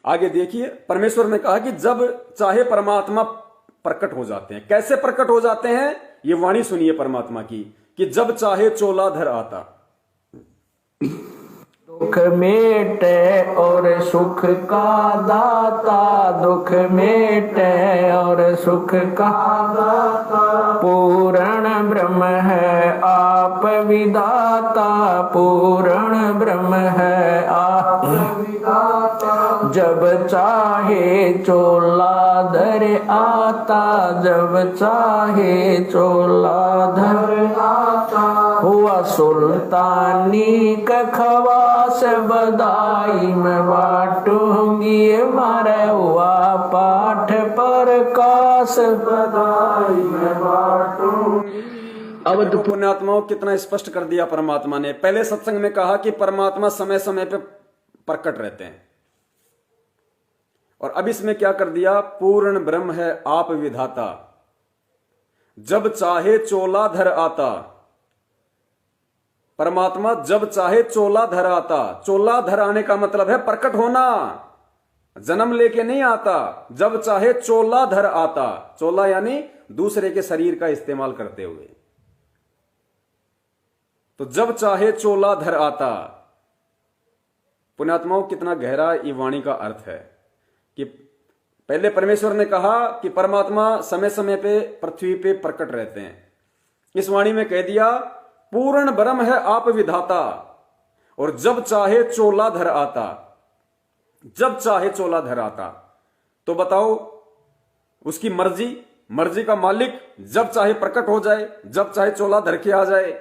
आगे देखिए, परमेश्वर ने कहा कि जब चाहे परमात्मा प्रकट हो जाते हैं। कैसे प्रकट हो जाते हैं, ये वाणी सुनिए परमात्मा की, कि जब चाहे चोलाधर आता। दुख मेटे और सुख का दाता, दुख मेटे और सुख का दाता, पूर्ण ब्रह्म है आप विधाता, पूर्ण ब्रह्म है आप विधाता। जब चाहे चोलाधर आता, जब चाहे चोलाधर आता, हुआ सुल्तानी का खवास बधाई में बांटूंगी, मारे हुआ पाठ पर कास बधाई में बांटूंगी। अब तो पुण्यात्माओं कितना स्पष्ट कर दिया परमात्मा ने। पहले सत्संग में कहा कि परमात्मा समय समय पे प्रकट रहते हैं, और अब इसमें क्या कर दिया, पूर्ण ब्रह्म है आप विधाता, जब चाहे चोलाधर आता। परमात्मा जब चाहे चोलाधर आता। चोलाधर आने का मतलब है प्रकट होना, जन्म लेके नहीं आता। जब चाहे चोलाधर आता, चोला यानी दूसरे के शरीर का इस्तेमाल करते हुए। तो जब चाहे चोलाधर आता। पुण्यात्माओं कितना गहरा ये वाणी का अर्थ है कि पहले परमेश्वर ने कहा कि परमात्मा समय समय पे पृथ्वी पे प्रकट रहते हैं। इस वाणी में कह दिया पूर्ण ब्रह्म है आप विधाता, और जब चाहे चोलाधर आता। जब चाहे चोलाधर आता, तो बताओ उसकी मर्जी, मर्जी का मालिक जब चाहे प्रकट हो जाए, जब चाहे चोलाधर के आ जाए।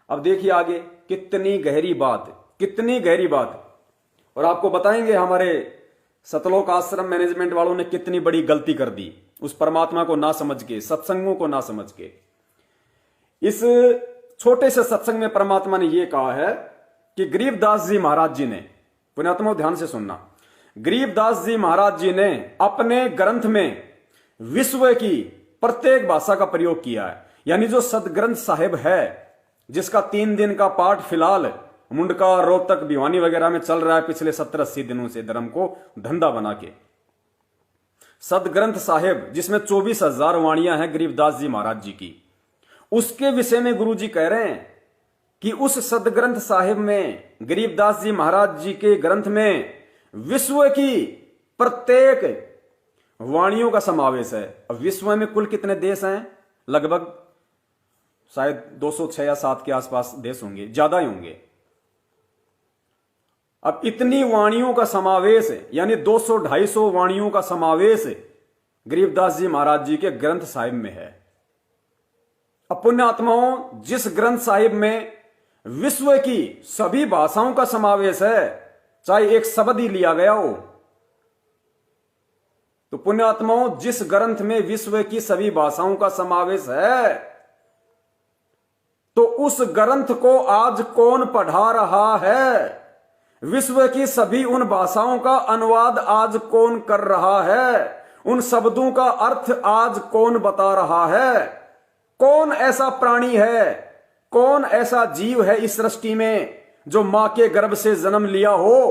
अब देखिए आगे कितनी गहरी बात, कितनी गहरी बात। और आपको बताएंगे हमारे सतलोक आश्रम मैनेजमेंट वालों ने कितनी बड़ी गलती कर दी उस परमात्मा को ना समझ के, सत्संगों को ना समझ के। इस छोटे से सत्संग में परमात्मा ने यह कहा है कि गरीबदास जी महाराज जी ने, पुण्यात्मा ध्यान से सुनना, गरीबदास जी महाराज जी ने अपने ग्रंथ में विश्व की प्रत्येक भाषा का प्रयोग किया है। यानी जो सदग्रंथ साहिब है, जिसका 3 दिन का पाठ फिलहाल मुंडका, रोहतक, भिवानी वगैरह में चल रहा है पिछले 70-80 दिनों से, धर्म को धंधा बना के। सदग्रंथ साहिब जिसमें 24,000 वाणियां हैं गरीबदास जी महाराज जी की, उसके विषय में गुरु जी कह रहे हैं कि उस सदग्रंथ साहिब में, गरीबदास जी महाराज जी के ग्रंथ में विश्व की प्रत्येक वाणियों का समावेश है। अब विश्व में कुल कितने देश हैं? लगभग शायद 206 या 7 के आसपास देश होंगे, ज्यादा ही होंगे। अब इतनी वाणियों का समावेश, यानी 200-250 वाणियों का समावेश गरीबदास जी महाराज जी के ग्रंथ साहिब में है। अब पुण्यात्माओं, जिस ग्रंथ साहिब में विश्व की सभी भाषाओं का समावेश है, चाहे एक शब्द ही लिया गया हो, तो पुण्यात्माओं जिस ग्रंथ में विश्व की सभी भाषाओं का समावेश है, तो उस ग्रंथ को आज कौन पढ़ा रहा है? विश्व की सभी उन भाषाओं का अनुवाद आज कौन कर रहा है? उन शब्दों का अर्थ आज कौन बता रहा है? कौन ऐसा प्राणी है, कौन ऐसा जीव है इस सृष्टि में जो मां के गर्भ से जन्म लिया हो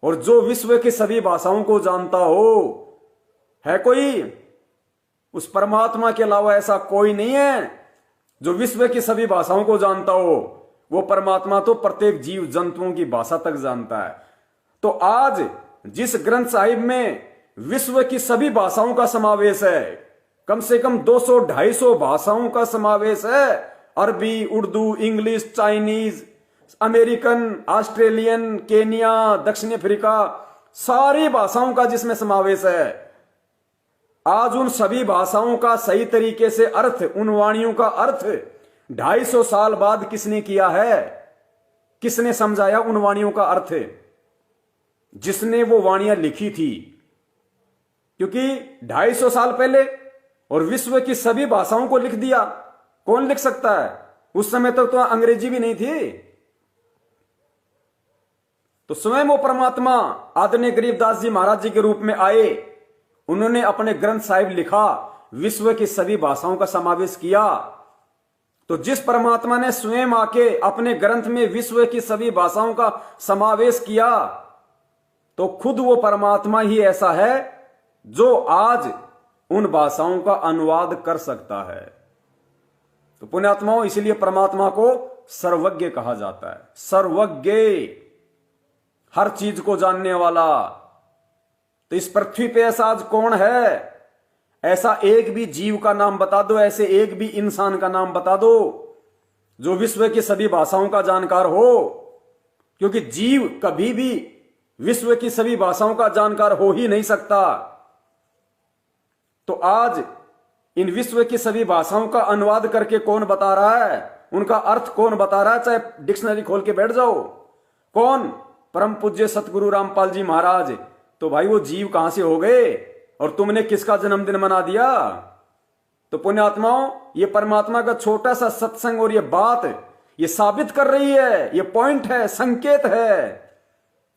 और जो विश्व की सभी भाषाओं को जानता हो? है कोई? उस परमात्मा के अलावा ऐसा कोई नहीं है जो विश्व की सभी भाषाओं को जानता हो। वो परमात्मा तो प्रत्येक जीव जंतुओं की भाषा तक जानता है। तो आज जिस ग्रंथ साहिब में विश्व की सभी भाषाओं का समावेश है, कम से कम 200-250 भाषाओं का समावेश है, अरबी, Urdu, English, Chinese, American, Australian, Kenya, दक्षिण अफ्रीका, सारी भाषाओं का जिसमें समावेश है, आज उन सभी भाषाओं का सही तरीके से अर्थ, उन वाणियों का अर्थ 250 साल बाद किसने किया है? किसने समझाया उन वाणियों का अर्थ? जिसने वो वाणियां लिखी थी। क्योंकि 250 साल पहले और विश्व की सभी भाषाओं को लिख दिया, कौन लिख सकता है? उस समय तक तो अंग्रेजी भी नहीं थी। तो स्वयं वो परमात्मा आदरणीय गरीबदास जी महाराज जी के रूप में आए, उन्होंने अपने ग्रंथ साहिब लिखा, विश्व की सभी भाषाओं का समावेश किया, तो जिस परमात्मा ने स्वयं आके अपने ग्रंथ में विश्व की सभी भाषाओं का समावेश किया, तो खुद वो परमात्मा ही ऐसा है जो आज उन भाषाओं का अनुवाद कर सकता है। तो पुण्यात्माओं, इसलिए परमात्मा को सर्वज्ञ कहा जाता है। सर्वज्ञ, हर चीज को जानने वाला। तो इस पृथ्वी पे ऐसा आज कौन है? ऐसा एक भी जीव का नाम बता दो, ऐसे एक भी इंसान का नाम बता दो जो विश्व की सभी भाषाओं का जानकार हो। क्योंकि जीव कभी भी विश्व की सभी भाषाओं का जानकार हो ही नहीं सकता। तो आज इन विश्व की सभी भाषाओं का अनुवाद करके कौन बता रहा है, उनका अर्थ कौन बता रहा है? चाहे डिक्शनरी खोल के बैठ जाओ। कौन? परम पूज्य सतगुरु रामपाल जी महाराज। तो भाई वो जीव कहां से हो गए और तुमने किसका जन्मदिन मना दिया? तो पुण्यात्माओं, ये परमात्मा का छोटा सा सत्संग और ये बात ये साबित कर रही है, ये पॉइंट है, संकेत है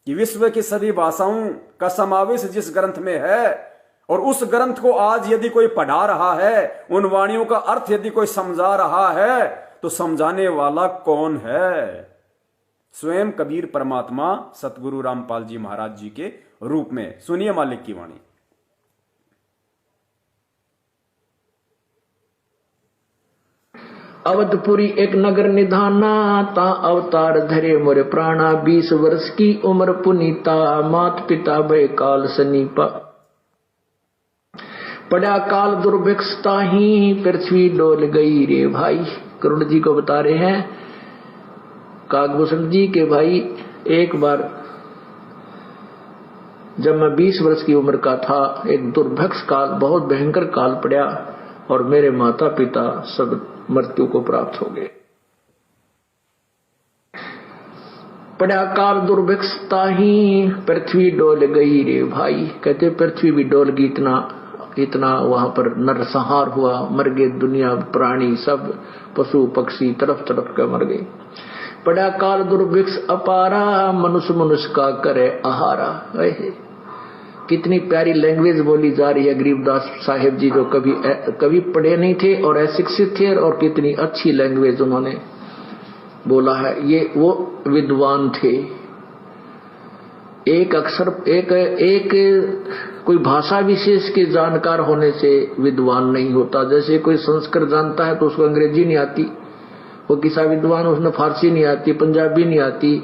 कि विश्व की सभी भाषाओं का समावेश जिस ग्रंथ में है, और उस ग्रंथ को आज यदि कोई पढ़ा रहा है, उन वाणियों का अर्थ यदि कोई समझा रहा है, तो समझाने वाला कौन है? स्वयं कबीर परमात्मा सतगुरु रामपाल जी महाराज जी के रूप में। सुनिए मालिक की वाणी। अवधपुरी एक नगर निधाना, ता अवतार धरे मोरे प्राणा। 20 वर्ष की उम्र पुनीता, मात पिता भय काल सनीपा। पड़ा काल दुर्भिक्षता ही, पृथ्वी डोल गई रे भाई। करुण जी को बता रहे हैं काकभूषण जी के भाई, एक बार जब मैं 20 वर्ष की उम्र का था, एक दुर्भिक्ष काल, बहुत भयंकर काल पड़ा और मेरे माता पिता सब मृत्यु को प्राप्त हो गए। पड़ा काल दुर्भिक्षता ही, पृथ्वी डोल गई रे भाई। कहते पृथ्वी भी डोल गई, इतना वहां पर नरसंहार हुआ, मर गए दुनिया, प्राणी सब, पशु पक्षी तरफ तरफ के मर गए। पड़ा काल दुर्भिक्ष अपारा, मनुष्य मनुष्य का करे आहारा। कितनी प्यारी लैंग्वेज बोली जा रही है गरीबदास साहेब जी, जो कभी पढ़े नहीं थे और अशिक्षित थे, और कितनी अच्छी लैंग्वेज उन्होंने बोला है। ये वो विद्वान थे। एक अक्षर एक कोई भाषा विशेष के जानकार होने से विद्वान नहीं होता। जैसे कोई संस्कृत जानता है तो उसको अंग्रेजी नहीं आती, वो किसा विद्वान, उसने फारसी नहीं आती, पंजाबी नहीं आती।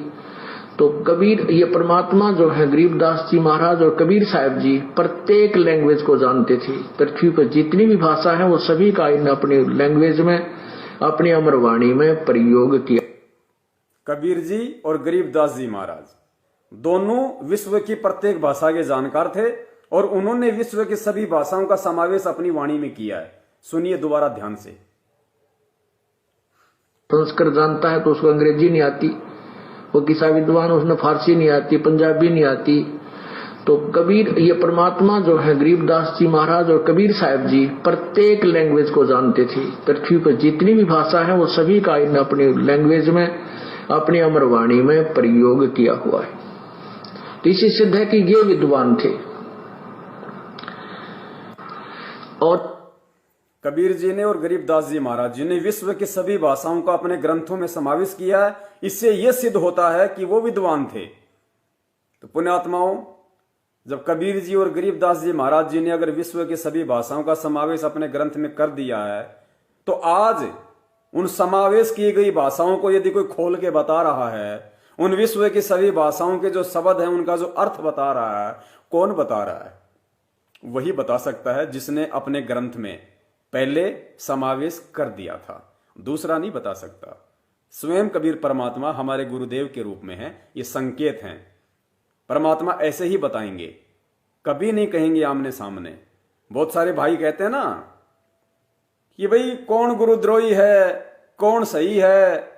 तो कबीर, ये परमात्मा जो है गरीबदास जी महाराज और कबीर साहब जी, प्रत्येक लैंग्वेज को जानते थे। पृथ्वी पर जितनी भी भाषा है वो सभी का इन अपनी लैंग्वेज में, अपनी अमर वाणी में प्रयोग किया। कबीर जी और गरीबदास जी महाराज दोनों विश्व की प्रत्येक भाषा के जानकार थे, और उन्होंने विश्व की सभी भाषाओं का समावेश अपनी वाणी में किया है। सुनिए दोबारा ध्यान से। संस्कृत जानता है तो उसको अंग्रेजी नहीं आती, वो किसा विद्वान, उसने फारसी नहीं आती, पंजाबी नहीं आती। तो कबीर, ये परमात्मा जो है गरीबदास जी महाराज और कबीर साहब जी, प्रत्येक लैंग्वेज को जानते थे। पृथ्वी पर जितनी भी भाषा है वो सभी का इन अपनी लैंग्वेज में, अपनी अमर वाणी में प्रयोग किया हुआ है। तो इसी सिद्ध है कि ये विद्वान थे। और कबीर जी ने और गरीबदास जी महाराज जी ने विश्व की सभी भाषाओं का अपने ग्रंथों में समावेश किया है। इससे यह सिद्ध होता है कि वो विद्वान थे। तो पुण्यात्माओं, जब कबीर जी और गरीबदास जी महाराज जी ने अगर विश्व की सभी भाषाओं का समावेश अपने ग्रंथ में कर दिया है, तो आज उन समावेश की गई भाषाओं को यदि कोई खोल के बता रहा है, उन विश्व की सभी भाषाओं के जो शब्द हैं उनका जो अर्थ बता रहा है, कौन बता रहा है? वही बता सकता है जिसने अपने ग्रंथ में पहले समावेश कर दिया था, दूसरा नहीं बता सकता। स्वयं कबीर परमात्मा हमारे गुरुदेव के रूप में हैं, ये संकेत हैं। परमात्मा ऐसे ही बताएंगे, कभी नहीं कहेंगे आमने सामने। बहुत सारे भाई कहते हैं ना कि भाई कौन गुरुद्रोही है, कौन सही है,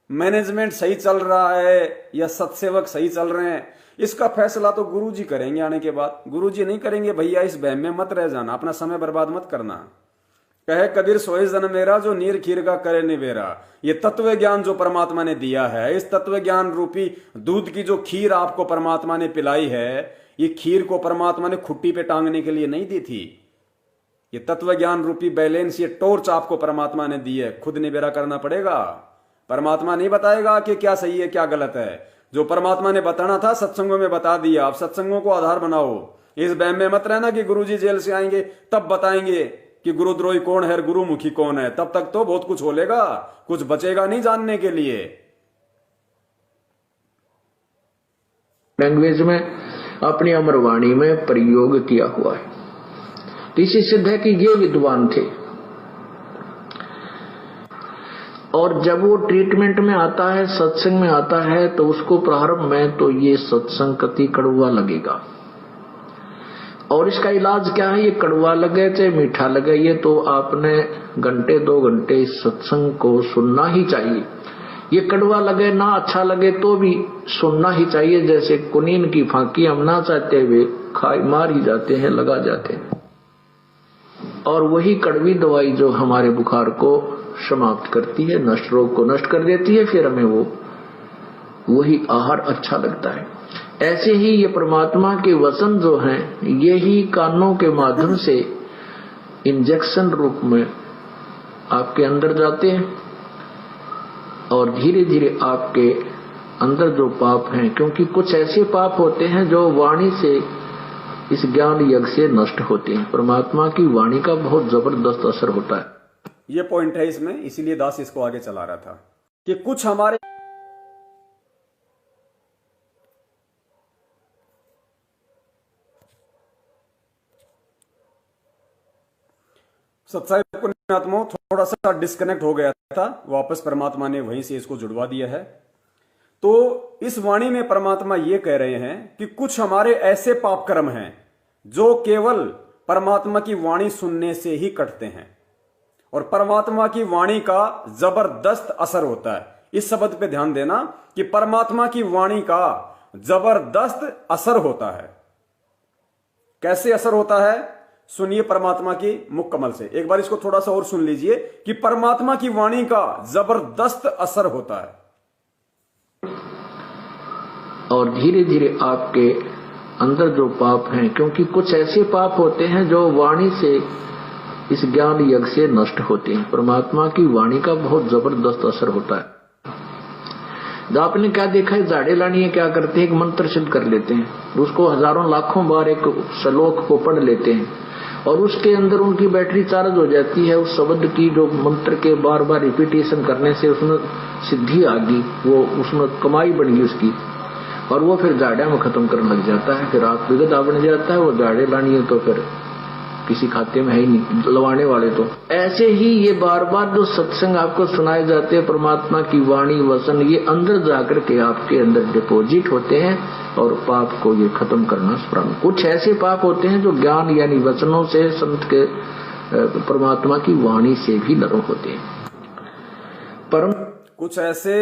मैनेजमेंट सही चल रहा है या सत्सेवक सही चल रहे हैं, इसका फैसला तो गुरुजी करेंगे आने के बाद। गुरुजी नहीं करेंगे। भैया इस बहम में मत रह जाना, अपना समय बर्बाद मत करना। कहे कबीर सोए जन मेरा, जो नीर खीर का करे निवेरा। ये तत्व ज्ञान जो परमात्मा ने दिया है, इस तत्व ज्ञान रूपी दूध की जो खीर आपको परमात्मा ने पिलाई है, ये खीर को परमात्मा ने खुट्टी पे टांगने के लिए नहीं दी थी। ये तत्व ज्ञान रूपी बैलेंस, ये टॉर्च आपको परमात्मा ने दी है, खुद निबेरा करना पड़ेगा। परमात्मा नहीं बताएगा कि क्या सही है क्या गलत है। जो परमात्मा ने बताना था सत्संगों में बता दिया। आप सत्संगों को आधार बनाओ। इस बहम में मत रहना कि गुरुजी जेल से आएंगे तब बताएंगे कि गुरुद्रोही कौन है और गुरुमुखी कौन है। तब तक तो बहुत कुछ होलेगा, कुछ बचेगा नहीं जानने के लिए। लैंग्वेज में अपनी अमरवाणी में प्रयोग किया हुआ है। तो इसी सिद्ध है कि ये विद्वान थे। और जब वो ट्रीटमेंट में आता है, सत्संग में आता है, तो उसको प्रारंभ में तो ये सत्संग कति कड़वा लगेगा। और इसका इलाज क्या है? ये कड़वा लगे चाहे मीठा लगे, ये तो आपने घंटे 2 घंटे इस सत्संग को सुनना ही चाहिए। ये कड़वा लगे ना अच्छा लगे तो भी सुनना ही चाहिए। जैसे कुनीन की फांकी हम ना चाहते हुए खाई मार ही जाते हैं, लगा जाते हैं। और वही कड़वी दवाई जो हमारे बुखार को समाप्त करती है, नष्ट रोग को नष्ट कर देती है, फिर हमें वही आहार अच्छा लगता है। ऐसे ही ये परमात्मा के वचन जो हैं, यही कानों के माध्यम से इंजेक्शन रूप में आपके अंदर जाते हैं और धीरे धीरे आपके अंदर जो पाप हैं, क्योंकि कुछ ऐसे पाप होते हैं जो वाणी से, इस ज्ञान यज्ञ से नष्ट होते हैं। परमात्मा की वाणी का बहुत जबरदस्त असर होता है। ये पॉइंट है इसमें, इसीलिए दास इसको आगे चला रहा था कि कुछ हमारे सत्साई पुण्यात्मा थोड़ा सा डिस्कनेक्ट हो गया था, वापस परमात्मा ने वहीं से इसको जुड़वा दिया है। तो इस वाणी में परमात्मा ये कह रहे हैं कि कुछ हमारे ऐसे पाप कर्म हैं जो केवल परमात्मा की वाणी सुनने से ही कटते हैं और परमात्मा की वाणी का जबरदस्त असर होता है। इस शब्द पे ध्यान देना कि परमात्मा की वाणी का जबरदस्त असर होता है। कैसे असर होता है? सुनिए परमात्मा की मुख कमल से। एक बार इसको थोड़ा सा और सुन लीजिए कि परमात्मा की वाणी का जबरदस्त असर होता है। और धीरे धीरे आपके अंदर जो पाप हैं, क्योंकि कुछ ऐसे पाप होते हैं जो वाणी से, इस ज्ञान यज्ञ से नष्ट होते हैं। परमात्मा की वाणी का बहुत जबरदस्त असर होता है। आपने क्या देखा है, झाड़े लानिए क्या करते हैं, एक मंत्र सिद्ध कर लेते हैं, उसको हजारों लाखों बार एक श्लोक को पढ़ लेते हैं और उसके अंदर उनकी बैटरी चार्ज हो जाती है। उस शब्द की जो मंत्र के बार बार रिपीटेशन करने से उसमें सिद्धि आ गई, वो उसमें कमाई बन गई उसकी, और वो फिर झाड़िया में खत्म करने लग जाता है। फिर आप विगत बन जाता है, वो झाड़े लानी है तो फिर किसी खाते में है ही नहीं लवाने वाले। तो ऐसे ही ये बार बार जो सत्संग आपको सुनाए जाते हैं, परमात्मा की वाणी वचन, ये अंदर जाकर के आपके अंदर डिपोजिट होते हैं और पाप को ये खत्म करना प्रारंभ। कुछ ऐसे पाप होते हैं जो ज्ञान यानी वचनों से, संत के परमात्मा की वाणी से भी नरम होते हैं। परम कुछ ऐसे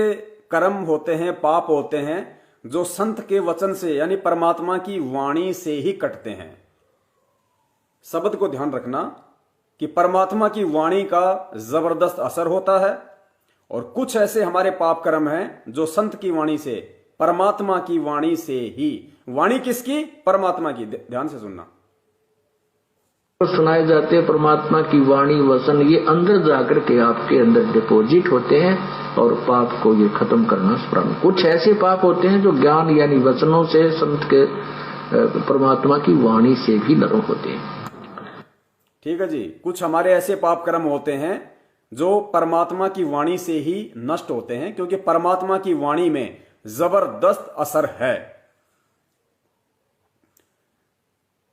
कर्म होते हैं, पाप होते हैं जो संत के वचन से यानी परमात्मा की वाणी से ही कटते हैं। शब्द को ध्यान रखना कि परमात्मा की वाणी का जबरदस्त असर होता है और कुछ ऐसे हमारे पाप कर्म हैं जो संत की वाणी से, परमात्मा की वाणी से ही। वाणी किसकी? परमात्मा की। ध्यान से सुनना। सुनाए जाते हैं परमात्मा की वाणी वचन, ये अंदर जाकर के आपके अंदर डिपोजिट होते हैं और पाप को ये खत्म करना प्रारंभ। कुछ ऐसे पाप होते हैं जो ज्ञान यानी वचनों से, संत के परमात्मा की वाणी से भी नरम होते हैं। ठीक है जी। कुछ हमारे ऐसे पाप कर्म होते हैं जो परमात्मा की वाणी से ही नष्ट होते हैं, क्योंकि परमात्मा की वाणी में जबरदस्त असर है।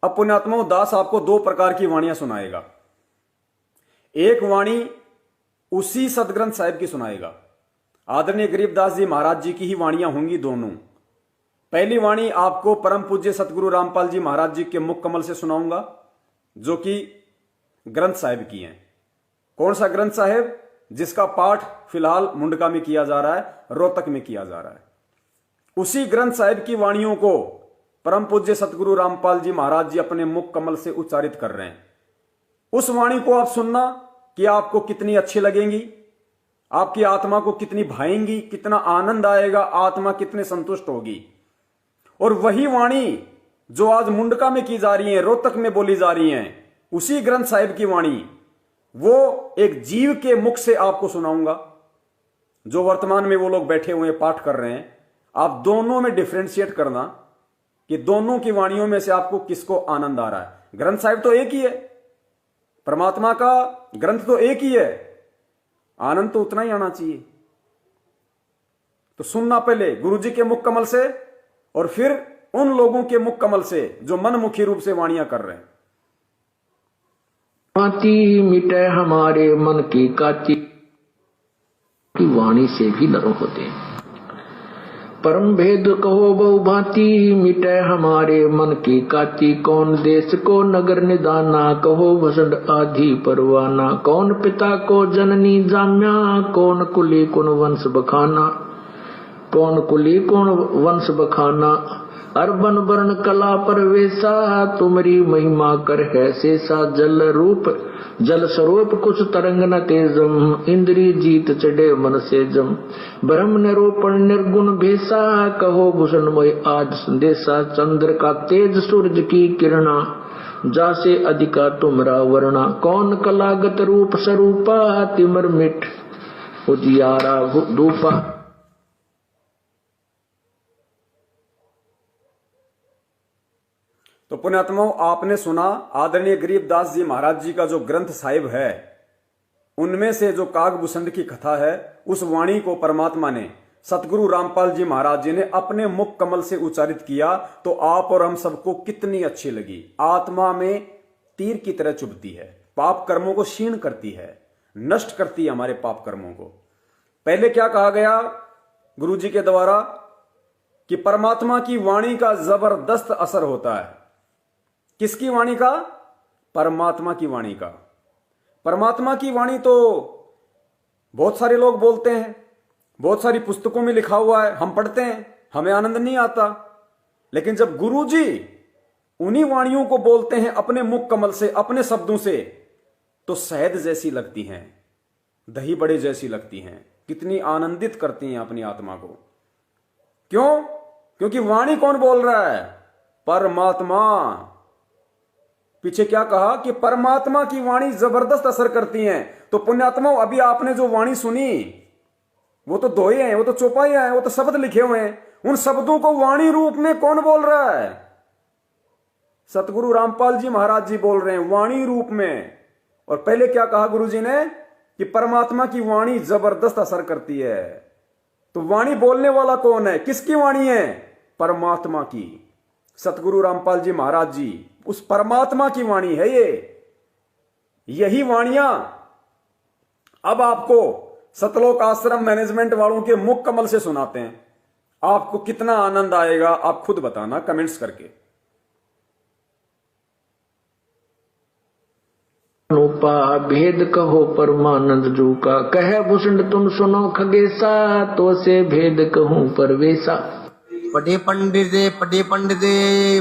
अब पुण्यात्मा दास आपको 2 प्रकार की वाणियां सुनाएगा। एक वाणी उसी सदग्रंथ साहिब की सुनाएगा। आदरणीय गरीबदास जी महाराज जी की ही वाणियां होंगी दोनों। पहली वाणी आपको परम पूज्य सतगुरु रामपाल जी महाराज जी के मुख कमल से सुनाऊंगा, जो कि ग्रंथ साहिब की हैं। कौन सा ग्रंथ साहिब? जिसका पाठ फिलहाल मुंडका में किया जा रहा है, रोहतक में किया जा रहा है। उसी ग्रंथ साहिब की वाणियों को परम पूज्य सतगुरु रामपाल जी महाराज जी अपने मुख कमल से उच्चारित कर रहे हैं। उस वाणी को आप सुनना कि आपको कितनी अच्छी लगेंगी, आपकी आत्मा को कितनी भाएंगी, कितना आनंद आएगा, आत्मा कितने संतुष्ट होगी। और वही वाणी जो आज मुंडका में की जा रही है, रोहतक में बोली जा रही है, उसी ग्रंथ साहिब की वाणी वो एक जीव के मुख से आपको सुनाऊंगा। जो वर्तमान में वो लोग बैठे हुए पाठ कर रहे हैं, आप दोनों में डिफ्रेंशिएट करना कि दोनों की वाणियों में से आपको किसको आनंद आ रहा है। ग्रंथ साहिब तो एक ही है, परमात्मा का ग्रंथ तो एक ही है, आनंद तो उतना ही आना चाहिए। तो सुनना पहले गुरुजी के मुख कमल से और फिर उन लोगों के मुख कमल से जो मनमुखी रूप से वाणियां कर रहे हैं। भांति मिटे हमारे मन की काची की वाणी से भी नरो होते हैं। परम भेद कहो बहु भांति मिटे हमारे मन की काची। कौन देश को नगर निदाना कहो वसंत आधी परवाना। कौन पिता को जननी जाम्या कौन कुली कौन वंश बखाना। कौन कुली कौन वंश बखाना। अर्बन वर्ण कला परवेशा तुमरी महिमा कर है शेषा। जल रूप जल स्वरूप कुछ तरंग न तेजम। इंद्री जीत चढ़े मन से जम। ब्रह्म निरूपण निर्गुण भेसा कहो भूषणमय आज संदेशा। चंद्र का तेज सूरज की किरणा जासे अधिका तुमरा वर्णा। कौन कलागत रूप स्वरूपा तिमर मिट उजियारा धूपा। तो पुण्यात्माओं, आपने सुना आदरणीय गरीबदास जी महाराज जी का जो ग्रंथ साहिब है, उनमें से जो कागभूषण की कथा है, उस वाणी को परमात्मा ने सतगुरु रामपाल जी महाराज जी ने अपने मुख कमल से उच्चारित किया। तो आप और हम सबको कितनी अच्छी लगी। आत्मा में तीर की तरह चुभती है, पाप कर्मों को क्षीण करती है, नष्ट करती है हमारे पाप कर्मों को। पहले क्या कहा गया गुरु जी के द्वारा कि परमात्मा की वाणी का जबरदस्त असर होता है। किसकी वाणी का? परमात्मा की वाणी का। परमात्मा की वाणी तो बहुत सारे लोग बोलते हैं, बहुत सारी पुस्तकों में लिखा हुआ है, हम पढ़ते हैं, हमें आनंद नहीं आता। लेकिन जब गुरु जी उन्हीं वाणियों को बोलते हैं अपने मुख कमल से, अपने शब्दों से, तो शहद जैसी लगती हैं, दही बड़े जैसी लगती हैं, कितनी आनंदित करती हैं अपनी आत्मा को। क्यों? क्योंकि वाणी कौन बोल रहा है? परमात्मा। पीछे क्या कहा कि परमात्मा की वाणी जबरदस्त असर करती है। तो पुण्यात्माओं, अभी आपने जो वाणी सुनी वो तो दोहे हैं, वो तो चौपाइयां हैं, वो तो शब्द लिखे हुए हैं। उन शब्दों को वाणी रूप में कौन बोल रहा है? सतगुरु रामपाल जी महाराज जी बोल रहे हैं वाणी रूप में। और पहले क्या कहा गुरु जी ने कि परमात्मा की वाणी जबरदस्त असर करती है। तो वाणी बोलने वाला कौन है? किसकी वाणी है? परमात्मा की। सतगुरु रामपाल जी महाराज जी उस परमात्मा की वाणी है ये। यही वाणियां अब आपको सतलोक आश्रम मैनेजमेंट वालों के मुख कमल से सुनाते हैं। आपको कितना आनंद आएगा आप खुद बताना कमेंट्स करके। अनुपा भेद कहो परमानंद जू का। कहे भूषण तुम सुनो खगेसा तो से भेद कहूं परवेसा। पढ़े पंडित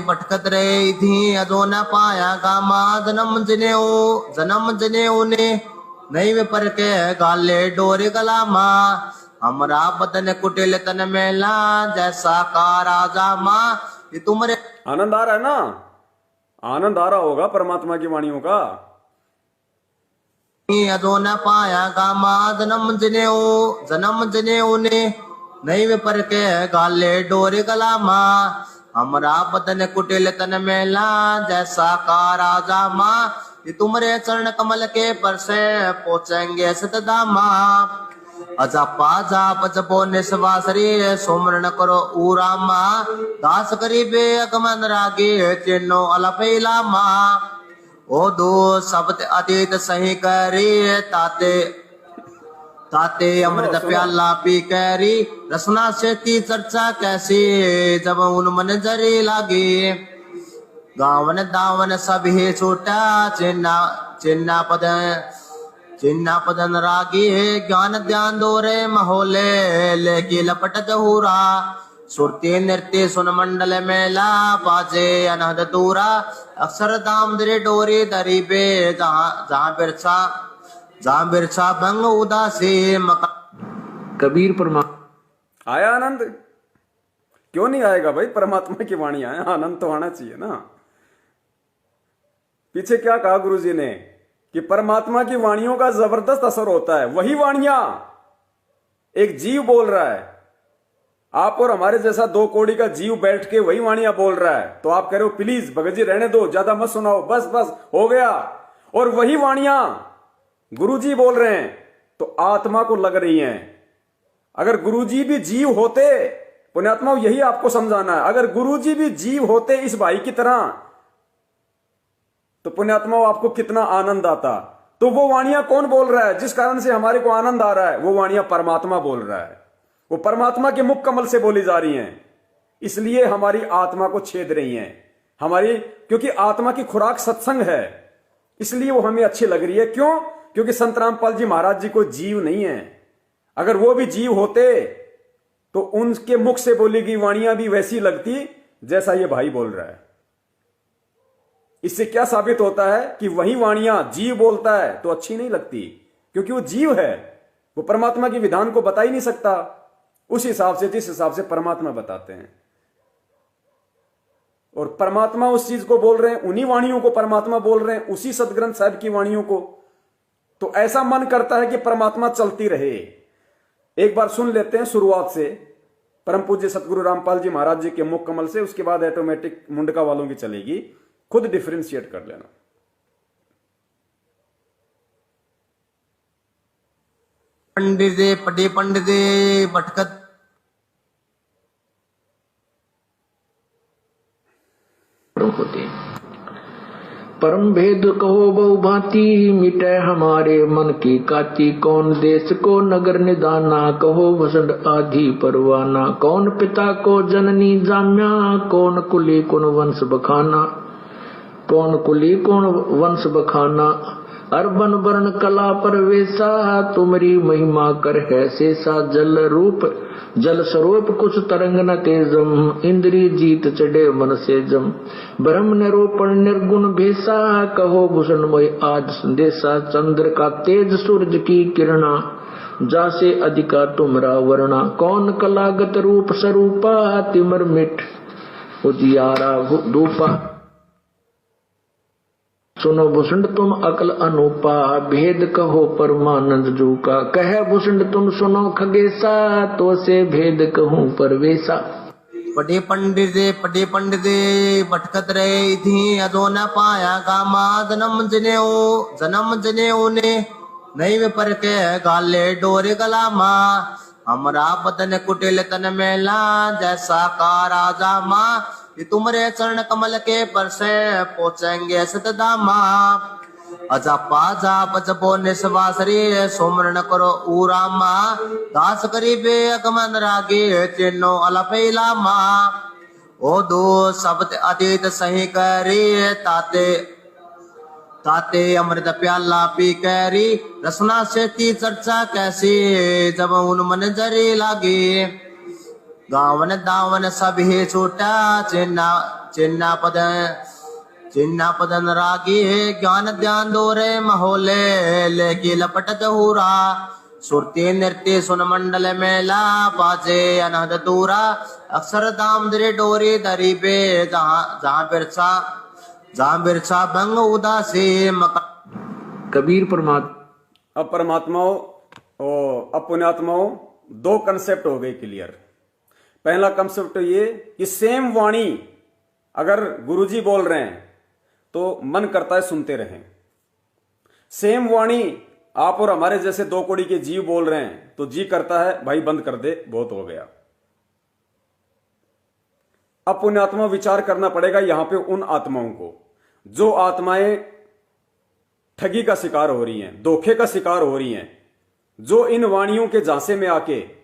भटकत रहे थी अजो न पाया गामा। जन्म जने ने नहीं वे पर के गाले डोरे गलामा। हमरा बदन कुटिल तन मेला जैसा का राजा माँ। ये तुम्हारे आनंद आ रहा है ना? आनंद आ रहा होगा परमात्मा की वाणियों का। अजो न पाया गामा। जन्म जने ने नहीं वे पर के गाले डोरे गलामा। हमरा बदन कुटिल तन मेला जैसा का राजा माँ। ये तुम्हारे चरण कमल के पर से पहुंचेंगे सतदामा। अजापा जाप जपो निस्वासरी सुमरण करो उरामा। दास करीबे अगमन रागे चिन्नो अलपेलामा। ओ दो शब्द अतीत सही करी ताते अमृत प्याला पी कैरी। रसना से की चर्चा कैसी जब उन मन जरी लागी। गावन दावन सभी छूटा चिन्ना पदन रागी। ज्ञान ध्यान दोरे महोले लेकी लपट जहूरा। सुरती नृत्य सुन मंडल मेला बाजे अनहद दूरा। अक्षर दाम दरे डोरी दरी बे जहाँ बिरछा भंग उदासी कबीर परमा आया आनंद? क्यों नहीं आएगा भाई? परमात्मा की वाणी आया, आनंद तो आना चाहिए ना। पीछे क्या कहा गुरुजी ने कि परमात्मा की वाणियों का जबरदस्त असर होता है। वही वाणियां एक जीव बोल रहा है, आप और हमारे जैसा 2 कौड़ी का जीव बैठ के वही वाणियां बोल रहा है, तो आप कह रहे हो प्लीज भगत जी रहने दो, ज्यादा मत सुनाओ, बस बस हो गया। और वही वाणियां गुरुजी बोल रहे हैं तो आत्मा को लग रही हैं। अगर गुरुजी भी जीव होते, पुण्यात्मा यही आपको समझाना है, अगर गुरुजी भी जीव होते इस भाई की तरह तो पुण्यात्मा आपको कितना आनंद आता। तो वो वाणियां कौन बोल रहा है जिस कारण से हमारे को आनंद आ रहा है? वो वाणियां परमात्मा बोल रहा है, वो परमात्मा के मुख कमल से बोली जा रही हैं, इसलिए हमारी आत्मा को छेद रही हैं हमारी, क्योंकि आत्मा की खुराक सत्संग है, इसलिए वो हमें अच्छी लग रही है। क्यों? क्योंकि संत रामपाल जी महाराज जी को जीव नहीं है। अगर वो भी जीव होते तो उनके मुख से बोली गई वाणियां भी वैसी लगती जैसा ये भाई बोल रहा है। इससे क्या साबित होता है कि वही वाणियां जीव बोलता है तो अच्छी नहीं लगती, क्योंकि वो जीव है, वो परमात्मा के विधान को बता ही नहीं सकता उस हिसाब से जिस हिसाब से परमात्मा बताते हैं। और परमात्मा उस चीज को बोल रहे हैं, उन्हीं वाणियों को परमात्मा बोल रहे हैं, उसी सतग्रंथ साहिब की वाणियों को। तो ऐसा मन करता है कि परमात्मा चलती रहे। एक बार सुन लेते हैं शुरुआत से परम पूज्य सतगुरु रामपाल जी महाराज जी के मुख कमल से, उसके बाद ऑटोमेटिक मुंडका वालों की चलेगी, खुद डिफरेंशिएट कर लेना। पंडित दे पटे पंडित दे भटकत होते। परम भेद कहो बहु भांति, मिटे हमारे मन की काती। कौन देश को नगर निदाना, कहो वसंत आधी परवाना। कौन पिता को जननी जाम्या, कौन कुली कौन वंश बखाना। कौन कुली कौन वंश बखाना, अरबन वर्ण कला परवेशा। तुमरी महिमा कर है शेषा, जल रूप जल स्वरूप कुछ तरंग न तेजम। इंद्री जीत चढ़े मन से जम, ब्रह्म निरूपण निर्गुण भेसा। कहो भूषणमय आज संदेशा, चंद्र का तेज सूरज की किरणा। जासे अधिका तुमरा वर्णा, कौन कलागत रूप स्वरूपा। तिमर मिट उजियारा धूपा, सुनो भूषण तुम अकल अनूपा। भेद कहो परमानंद जू का, कहे भूषण तुम सुनो खगेसा। तो से भेद कहूं परवेशा। पटे पंडित दे भटकत रहे थी, अदो न पाया गामा। जन्म जनेऊ ने नहीं वे पर के गाले डोरे गलामा। हमरा बदन कुटिल तन मेला, जैसा का राजा माँ। कि तुमरे चरण कमल के पर से पहुंचेंगे सतधामा। अजापा जाप जपो निस्वासरी, सुमरण करो उरामा। दास करीबे अगमन रागे, चिन्नो अलफैलामा। ओ दो शब्द अतीत सही करी, ताते अमृत प्याला पी कैरी। रसना से की चर्चा कैसी, जब उन मन जरी लागी। गावन दावन सभी छूटा, चिन्ना पदन रागी। ज्ञान ध्यान दोरे महोले, लेकी लपट जहूरा। सुरती नृत्य सुन मंडल मेला, बाजे अनहद दूरा। अक्षर दाम दरे डोरी दरी पे, जहाँ बिरसा भंग उदासी। कबीर परमात्मा। अब परमात्माओं और अब पुण्यात्माओं, 2 कंसेप्ट हो गए क्लियर। पहला कंसेप्ट ये कि सेम वाणी अगर गुरुजी बोल रहे हैं तो मन करता है सुनते रहें। सेम वाणी आप और हमारे जैसे 2 कौड़ी के जीव बोल रहे हैं तो जी करता है भाई बंद कर दे, बहुत हो गया। अब पुण्यात्मा विचार करना पड़ेगा यहां पे उन आत्माओं को जो आत्माएं ठगी का शिकार हो रही हैं, धोखे का शिकार हो रही हैं, जो इन वाणियों के झांसे में आके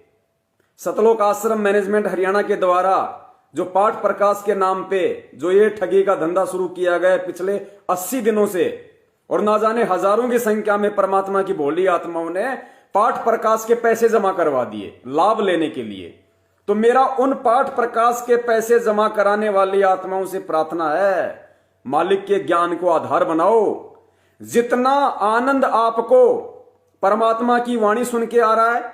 सतलोक आश्रम मैनेजमेंट हरियाणा के द्वारा जो पाठ प्रकाश के नाम पे जो ये ठगी का धंधा शुरू किया गया पिछले 80 दिनों से, और ना जाने हजारों की संख्या में परमात्मा की भोली आत्माओं ने पाठ प्रकाश के पैसे जमा करवा दिए लाभ लेने के लिए। तो मेरा उन पाठ प्रकाश के पैसे जमा कराने वाली आत्माओं से प्रार्थना है, मालिक के ज्ञान को आधार बनाओ। जितना आनंद आपको परमात्मा की वाणी सुन के आ रहा है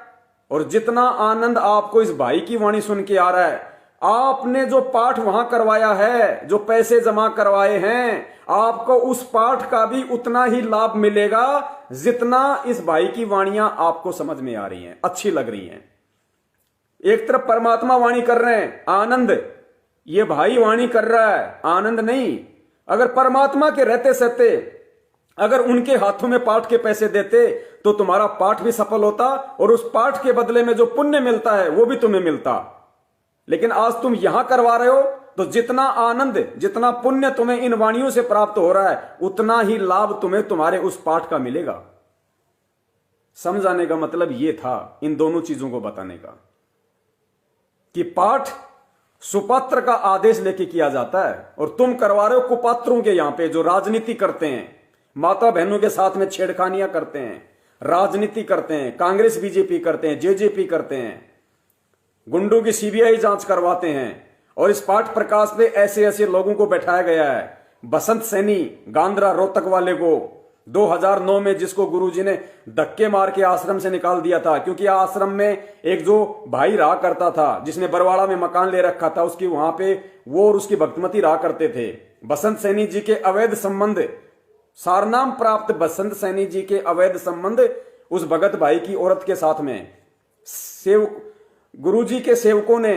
और जितना आनंद आपको इस भाई की वाणी सुन के आ रहा है, आपने जो पाठ वहां करवाया है, जो पैसे जमा करवाए हैं, आपको उस पाठ का भी उतना ही लाभ मिलेगा जितना इस भाई की वाणियां आपको समझ में आ रही हैं, अच्छी लग रही हैं। एक तरफ परमात्मा वाणी कर रहे हैं, आनंद, ये भाई वाणी कर रहा है, आनंद नहीं। अगर परमात्मा के रहते सहते अगर उनके हाथों में पाठ के पैसे देते तो तुम्हारा पाठ भी सफल होता और उस पाठ के बदले में जो पुण्य मिलता है वो भी तुम्हें मिलता। लेकिन आज तुम यहां करवा रहे हो तो जितना आनंद, जितना पुण्य तुम्हें इन वाणियों से प्राप्त हो रहा है उतना ही लाभ तुम्हें तुम्हारे उस पाठ का मिलेगा। समझाने का मतलब यह था, इन दोनों चीजों को बताने का, कि पाठ सुपात्र का आदेश लेके किया जाता है और तुम करवा रहे हो कुपात्रों के, यहां पे जो राजनीति करते हैं, माता बहनों के साथ में छेड़खानियां करते हैं, राजनीति करते हैं, कांग्रेस बीजेपी करते हैं, जेजेपी करते हैं, गुंडों की सीबीआई जांच करवाते हैं। और इस पाठ प्रकाश पे ऐसे ऐसे लोगों को बैठाया गया है। बसंत सैनी, गांधरा रोहतक वाले को 2009 में, जिसको गुरुजी ने धक्के मार के आश्रम से निकाल दिया था, क्योंकि आश्रम में एक जो भाई रहा करता था जिसने बरवाड़ा में मकान ले रखा था, उसकी वहां पे वो और उसकी भक्तमती रहा करते थे। बसंत सैनी जी के अवैध संबंध, सारनाम प्राप्त बसंत सैनी जी के अवैध संबंध उस भगत भाई की औरत के साथ में, गुरुजी के सेवकों ने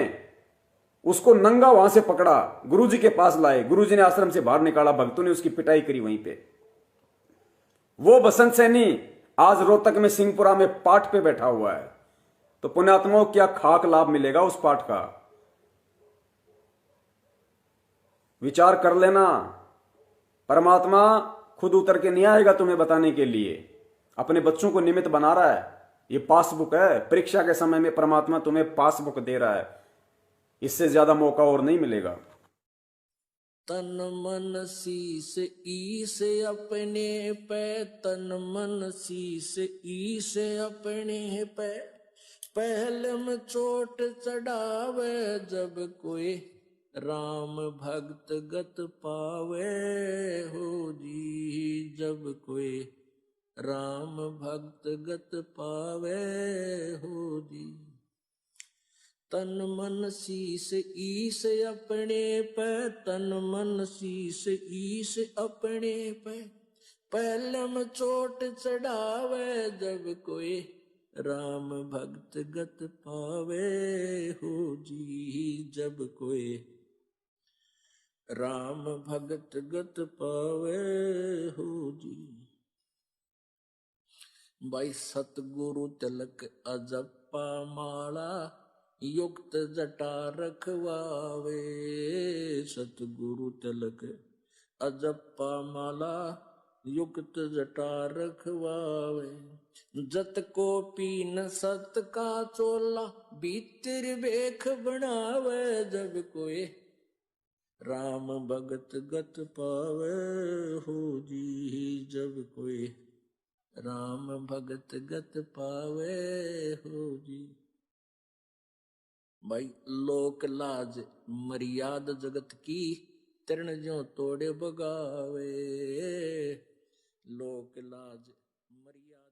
उसको नंगा वहां से पकड़ा, गुरुजी के पास लाए, गुरुजी ने आश्रम से बाहर निकाला, भक्तों ने उसकी पिटाई करी वहीं पे। वो बसंत सैनी आज रोहतक में सिंहपुरा में पाठ पे बैठा हुआ है। तो पुण्यात्माओं, क्या खाक लाभ मिलेगा उस पाठ का? विचार कर लेना। परमात्मा खुद उतर के नहीं आएगा तुम्हें बताने के लिए, अपने बच्चों को निमित्त बना रहा है। ये पासबुक है, परीक्षा के समय में परमात्मा तुम्हें पासबुक दे रहा है, इससे ज्यादा मौका और नहीं मिलेगा। तन मन शीस ईस अपने पे, तन मन शीस ईस अपने पे, पहले में चोट चढ़ावे जब कोई राम भक्त गत पावे हो जी, जब कोई राम भक्त गत पावे हो जी। तन मन शीस ईस अपने पे, तन मन शीस ईस अपने पे, पहले में चोट चढ़ावे जब कोई राम भक्त गत पावे हो जी, जब कोई राम भगत गत पावे हो जी। भाई सतगुरु तिलक अजप्पा माला, युक्त जटा रखवावे, सतगुरु तिलक अजप्पा माला, युक्त जटा रखवावे। जत को पीन सत का चोला, भीतर बेख बनावे जब कोई राम भगत गत पावे हो जी, जब कोई राम भगत गत पावे हो जी। भाई लोक लाज मर्याद जगत की, तरण ज्यों तोड़े बगावे, लोक लाज मर्यादा।